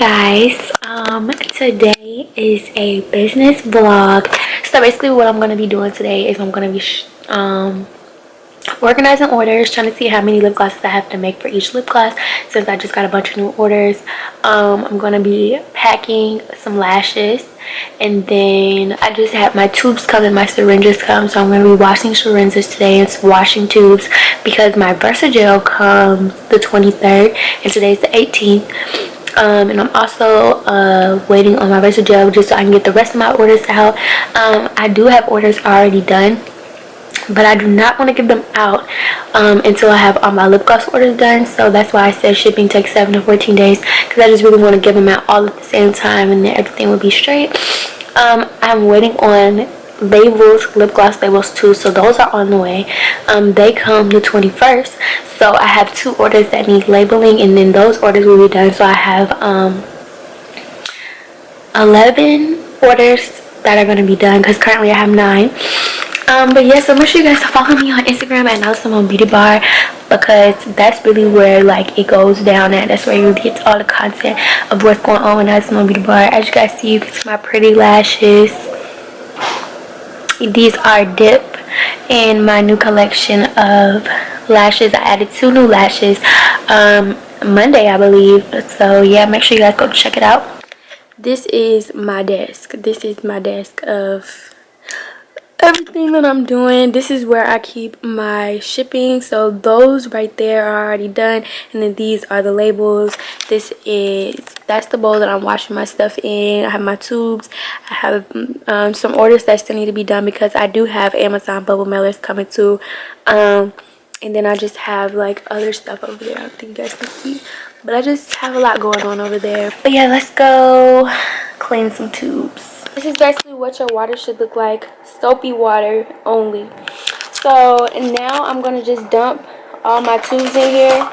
guys, today is a business vlog. So basically what I'm going to be doing today is I'm going to be organizing orders, trying to see how many lip glosses I have to make for each lip gloss since I just got a bunch of new orders. I'm going to be packing some lashes, and then I just had my tubes come and my syringes come, so I'm going to be washing syringes today and washing tubes because my Versagel comes the 23rd and today's the 18th. And I'm also waiting on my Versagel just so I can get the rest of my orders out. I do have orders already done, but I do not want to give them out until I have all my lip gloss orders done. So that's why I said shipping takes 7 to 14 days, because I just really want to give them out all at the same time and then everything will be straight. I'm waiting on labels, lip gloss labels too, so those are on the way. They come the 21st, so I have 2 orders that need labeling, and then those orders will be done. So I have 11 orders that are going to be done because currently I have 9. But yeah, so make sure you guys follow me on Instagram at Nyla Symone Beauty Bar, because that's really where like it goes down at. That's where you get all the content of what's going on with Nyla Symone Beauty Bar. As you guys see, you can see my pretty lashes. These are dip in my new collection of lashes. I added 2 new lashes Monday, I believe. So yeah, make sure you guys go check it out. This is my desk. This is my desk of everything that I'm doing. This is where I keep my shipping. So those right there are already done, and then these are the labels. That's the bowl that I'm washing my stuff in. I have my tubes. I have some orders that still need to be done because I do have Amazon bubble mailers coming too. And then I just have like other stuff over there. I don't think you guys can see, but I just have a lot going on over there. But yeah, let's go clean some tubes. This is basically what your water should look like. Soapy water only. So now I'm going to just dump all my tubes in here.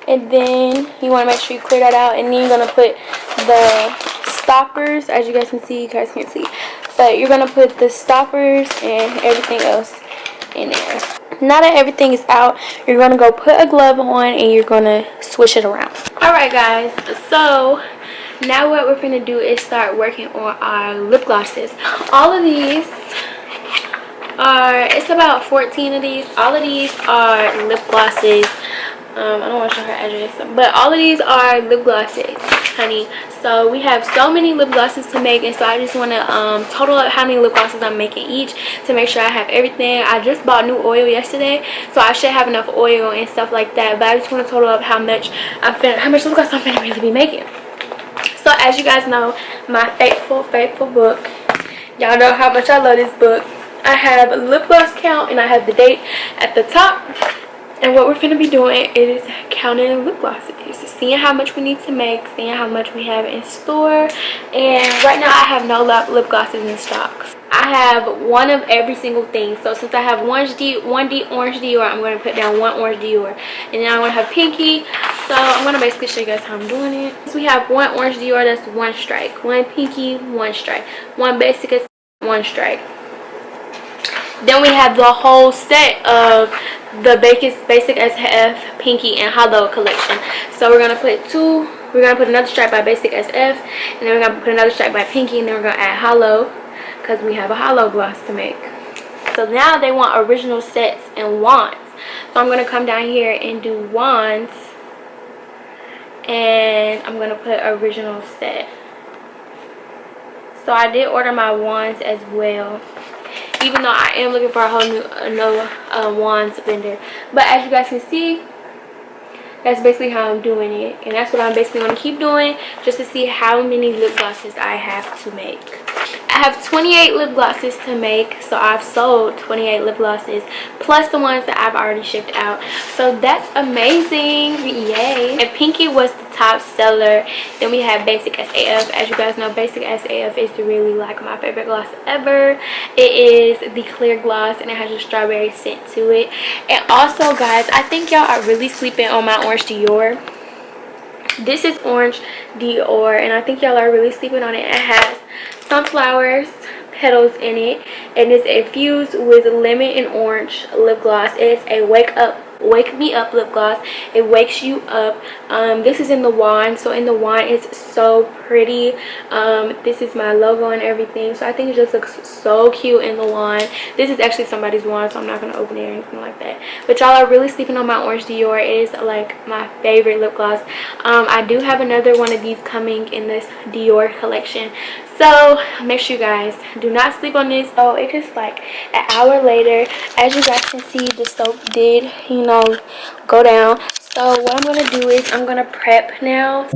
And then you want to make sure you clear that out. And then you're going to put the stoppers. As you guys can see, you guys can't see, but you're going to put the stoppers and everything else in there. Now that everything is out, you're going to go put a glove on and you're going to swish it around. Alright guys, so now what we're going to do is start working on our lip glosses. All of these are, it's about 14 of these. All of these are lip glosses. I don't want to show her address, but all of these are lip glosses, honey. So we have so many lip glosses to make, and so I just want to total up how many lip glosses I'm making each to make sure I have everything. I just bought new oil yesterday, so I should have enough oil and stuff like that, but I just want to total up how much lip gloss I'm finna really be making. So as you guys know, my faithful book, y'all know how much I love this book. I have a lip gloss count and I have the date at the top. And what we're going to be doing is counting lip glosses, seeing how much we need to make, seeing how much we have in store. And right now I have no lip glosses in stock. I have one of every single thing. So since I have one orange Dior, I'm going to put down 1 orange Dior. And then I'm going to have pinky. So I'm going to basically show you guys how I'm doing it. So we have 1 orange Dior, that's 1 strike. 1 pinky, 1 strike. 1 basic, 1 strike. Then we have the whole set of the basic SF, pinky, and hollow collection. So we're gonna put another stripe by basic SF, and then we're gonna put another stripe by pinky, and then we're gonna add hollow because we have a hollow gloss to make. So now they want original sets and wands. So I'm gonna come down here and do wands, and I'm gonna put original set. So I did order my wands as well, even though I am looking for a whole new wands vendor. But as you guys can see, that's basically how I'm doing it, and that's what I'm basically going to keep doing just to see how many lip glosses I have to make. I have 28 lip glosses to make, so I've sold 28 lip glosses plus the ones that I've already shipped out. So that's amazing, yay. And pinky was the top seller. Then we have basic SAF. As you guys know, basic SAF is really like my favorite gloss ever. It is the clear gloss and it has a strawberry scent to it. And also guys, I think y'all are really sleeping on my orange Dior. This is orange Dior and I think y'all are really sleeping on it. It has sunflowers, petals in it. And it's infused with lemon and orange lip gloss. It's a wake me up lip gloss. It wakes you up. This is in the wand, so in the wand it's so pretty. This is my logo and everything, so I think it just looks so cute in the wand. This is actually somebody's wand, so I'm not gonna open it or anything like that. But y'all are really sleeping on my orange Dior. It is like my favorite lip gloss. I do have another one of these coming in this Dior collection, so make sure you guys do not sleep on this. So it is like an hour later. As you guys can see, the soap did, you know, go down. So what I'm gonna do is I'm gonna prep now.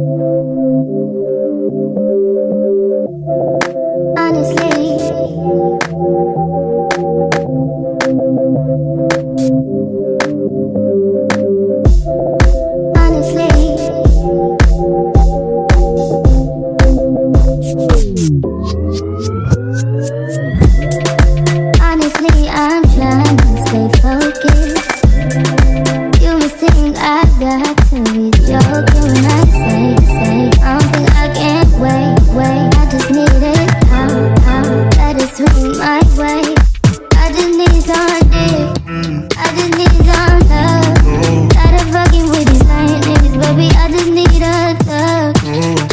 Honestly, I'm trying to stay focused. You must think I got to be joking when I say, I don't think I can wait. I just need it, how, let it swing my way. I just need some dick, I just need some love. Tired of fucking with these lying niggas, baby, I just need a thug.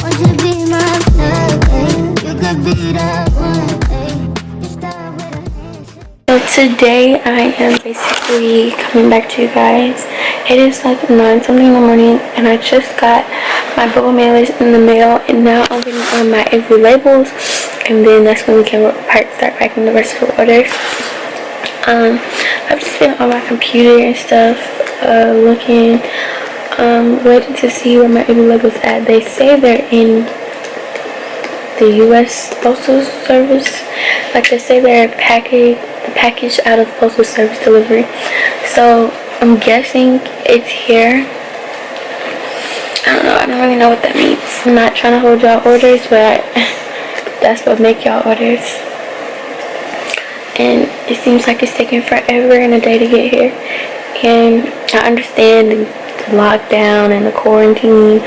Won't you be my plug, babe? You could be the one, babe. You start with a handshake. So today I am basically coming back to you guys. It is like 9 something in the morning, and I just got my bubble mailers in the mail, and now I'm getting on my every labels, and then that's when we can start packing the rest of the orders. I've just been on my computer and stuff, looking, waiting to see where my every labels at. They say they're in the U.S. Postal Service. Like, they say they're package out of Postal Service delivery. So I'm guessing it's here. I don't know. I don't really know what that means. I'm not trying to hold y'all orders, but that's what make y'all orders. And it seems like it's taking forever and a day to get here. And I understand the lockdown and the quarantine,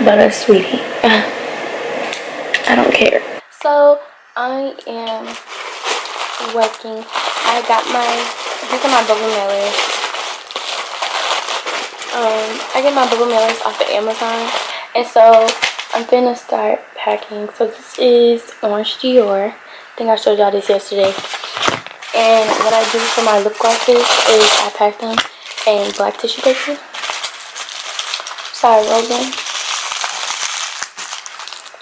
but sweetie, I don't care. So I am working. These are my bubble mailers. I get my bubble mailers off of Amazon, and so I'm gonna start packing. So this is Orange Dior. I think I showed y'all this yesterday. And what I do for my lip glosses is I pack them in black tissue paper. So I roll them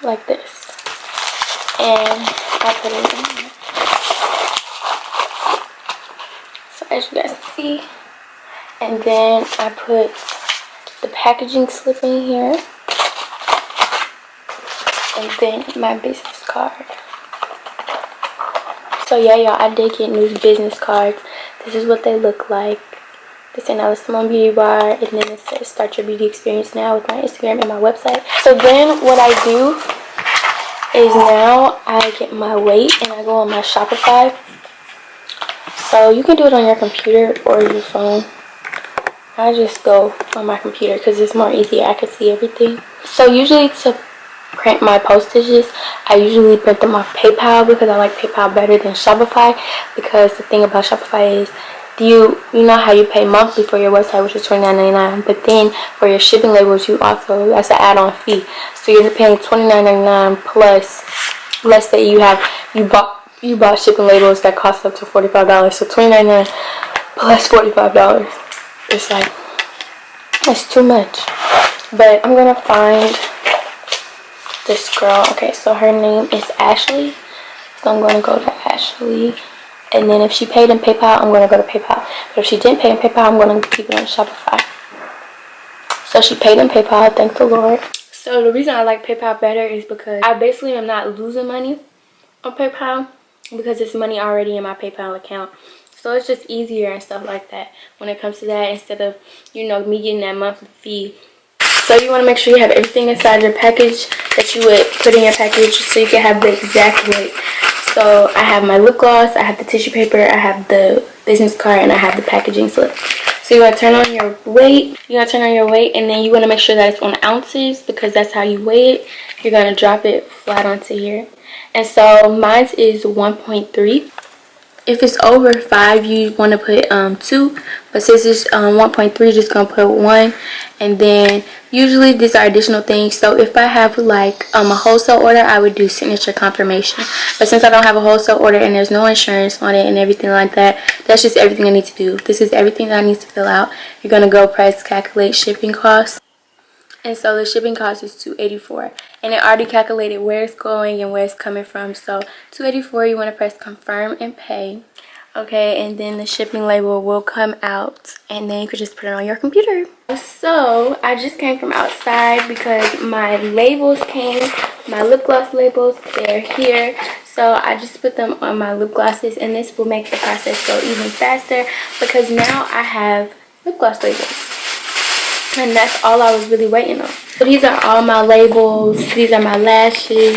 like this, and I put it in here. So as you guys can see, and then I put the packaging slip in here, and then my business card. So yeah, y'all, I did get new business cards. This is what they look like. This is Nyla Symone Beauty Bar, and then it says start your beauty experience now with my Instagram and my website. So then what I do is now I get my weight and I go on my Shopify. So you can do it on your computer or your phone. I just go on my computer because it's more easier. I can see everything. So usually to print my postages, I usually print them off PayPal because I like PayPal better than Shopify. Because the thing about Shopify is you know how you pay monthly for your website, which is $29.99, but then for your shipping labels, you also, that's an add-on fee. So you're paying $29.99 plus, let's say you bought shipping labels that cost up to $45. So $29.99 plus $45. It's like, it's too much. But I'm gonna find this girl. Okay, so her name is Ashley. So I'm gonna go to Ashley. And then if she paid in PayPal, I'm gonna go to PayPal. But if she didn't pay in PayPal, I'm gonna keep it on Shopify. So she paid in PayPal, thank the Lord. So the reason I like PayPal better is because I basically am not losing money on PayPal because it's money already in my PayPal account. So it's just easier and stuff like that when it comes to that, instead of, you know, me getting that monthly fee. So you want to make sure you have everything inside your package that you would put in your package so you can have the exact weight. So I have my lip gloss, I have the tissue paper, I have the business card, and I have the packaging slip. So you want to turn on your weight. And then you want to make sure that it's on ounces because that's how you weigh it. You're going to drop it flat onto here. and so mine is 1.3. If it's over 5, you want to put 2, but since it's 1.3, just gonna put 1. And then usually these are additional things. So if I have like a wholesale order, I would do signature confirmation. But since I don't have a wholesale order and there's no insurance on it and everything like that, that's just everything I need to do. This is everything that I need to fill out. You're gonna go press calculate shipping costs. And so the shipping cost is $284, and it already calculated where it's going and where it's coming from. So $284, you want to press confirm and pay. Okay, and then the shipping label will come out, and then you could just put it on your computer. So I just came from outside because my labels came, my lip gloss labels, they're here. So I just put them on my lip glosses, and this will make the process go even faster because now I have lip gloss labels. And that's all I was really waiting on. So these are all my labels. These are my lashes.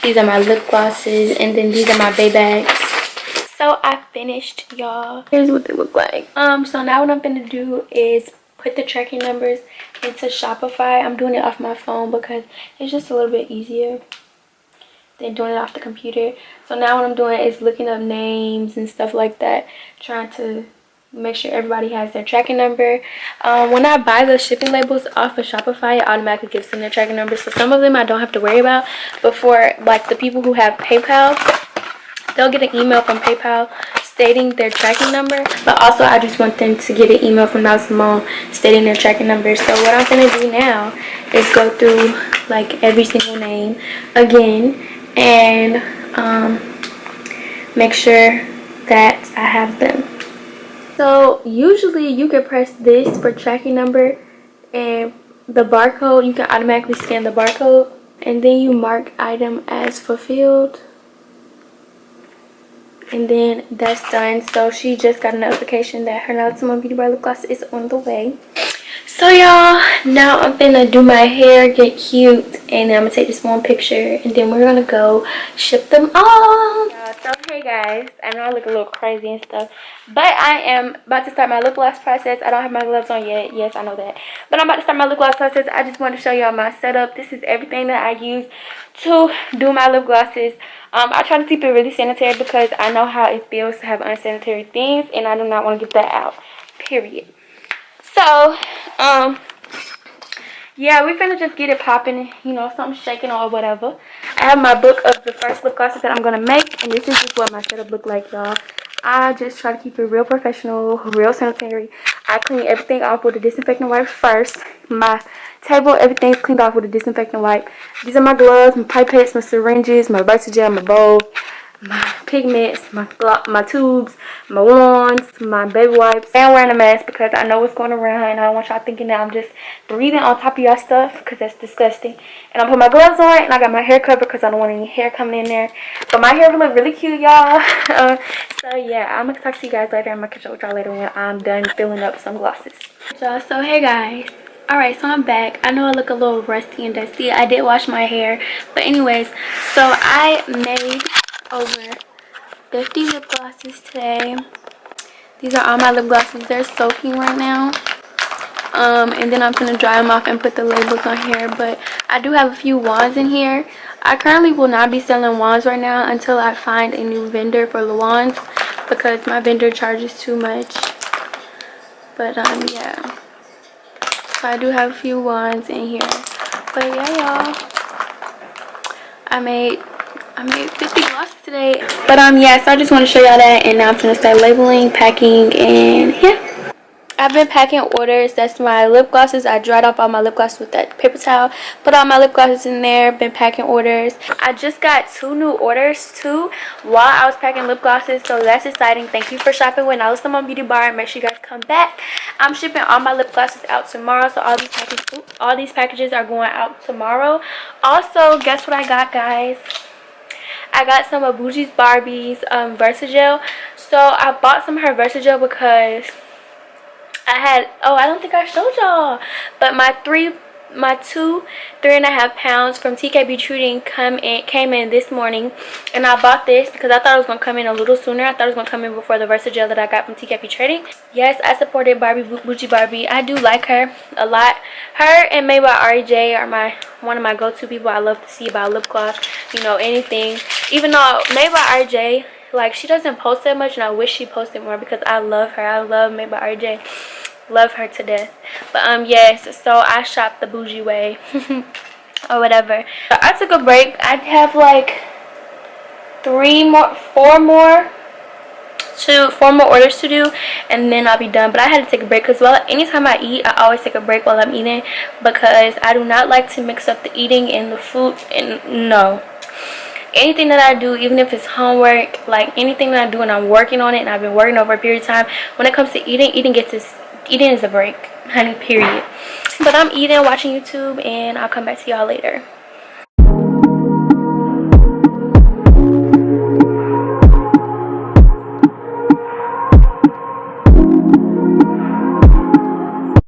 These are my lip glosses. And then these are my bay bags. So I finished, y'all. Here's what they look like. So now what I'm gonna do is put the tracking numbers into Shopify. I'm doing it off my phone because it's just a little bit easier than doing it off the computer. So now what I'm doing is looking up names and stuff like that, trying to make sure everybody has their tracking number. When I buy the shipping labels off of Shopify, it automatically gives them their tracking number. So some of them I don't have to worry about. But for like the people who have PayPal, they'll get an email from PayPal stating their tracking number. But also I just want them to get an email from Nyla Symone stating their tracking number. So what I'm gonna do now is go through like every single name again and make sure that I have them. So usually you can press this for tracking number, and the barcode, you can automatically scan the barcode, and then you mark item as fulfilled, and then that's done. So she just got a notification that her Nyla Symone Beauty Bar Lip Gloss is on the way. So y'all, now I'm gonna do my hair, get cute, and then I'm gonna take this one picture, and then we're gonna go ship them all. So hey guys, I know I look a little crazy and stuff, but I am about to start my lip gloss process. I don't have my gloves on yet. Yes, I know that, but I'm about to start my lip gloss process. I just want to show y'all my setup. This is everything that I use to do my lip glosses. I try to keep it really sanitary because I know how it feels to have unsanitary things, and I do not want to get that out, period. So yeah, we're gonna just get it popping, you know, something shaking or whatever. I have my book of the first lip glosses that I'm gonna make, and this is just what my setup look like, y'all. I just try to keep it real professional, real sanitary. I clean everything off with a disinfectant wipe first. My table, everything's cleaned off with a disinfectant wipe. These are my gloves, my pipettes, my syringes, my Versagel, my bowl, my pigments, my tubes, my wands, my baby wipes. I'm wearing a mask because I know what's going around, and I don't want y'all thinking that I'm just breathing on top of y'all stuff because that's disgusting. And I put my gloves on, and I got my hair covered because I don't want any hair coming in there. But my hair will look really cute, y'all. So yeah, I'm gonna talk to you guys later. I'm gonna catch up with y'all later when I'm done filling up some glosses. So hey guys. Alright, so I'm back. I know I look a little rusty and dusty. I did wash my hair. But anyways, so I made over 50 lip glosses today. These are all my lip glosses. They're soaking right now. And then I'm gonna dry them off and put the labels on here. But I do have a few wands in here. I currently will not be selling wands right now until I find a new vendor for the wands because my vendor charges too much. But yeah. So I do have a few wands in here. But yeah, y'all. I made 50 glosses today. But yeah, so I just want to show y'all that, and now I'm gonna start labeling, packing, and yeah. I've been packing orders. That's my lip glosses. I dried off all my lip glosses with that paper towel. Put all my lip glosses in there. Been packing orders. I just got 2 new orders too while I was packing lip glosses, so that's exciting. Thank you for shopping with Nyla Symone Beauty Bar. Make sure you guys come back. I'm shipping all my lip glosses out tomorrow, so all these packages are going out tomorrow. Also, guess what I got, guys? I got some of Bougie's Barbie's Versagel. So I bought some of her Versagel because I don't think I showed y'all, but my 3.5 pounds from TK Treating came in this morning, and I bought this because I thought it was gonna come in a little sooner. I thought it was gonna come in before the Versagel that I got from TK Trading. Yes, I supported Bougie Barbie. I do like her a lot. Her and Made by RJ are one of my go-to people. I love to see about lip gloss, you know, anything. Even though Made by RJ, like, she doesn't post that much, and I wish she posted more because I love her. I love Made by RJ. Love her to death. But yes, so I shopped the bougie way or whatever. I took a break. I have like four more orders to do, and then I'll be done. But I had to take a break because, well, anytime I eat, I always take a break while I'm eating, because I do not like to mix up the eating and the food. And no, anything that I do, even if it's homework, like anything that I do and I'm working on it and I've been working over a period of time, when it comes to eating is a break, honey, period. But I'm eating, watching YouTube, and I'll come back to y'all later.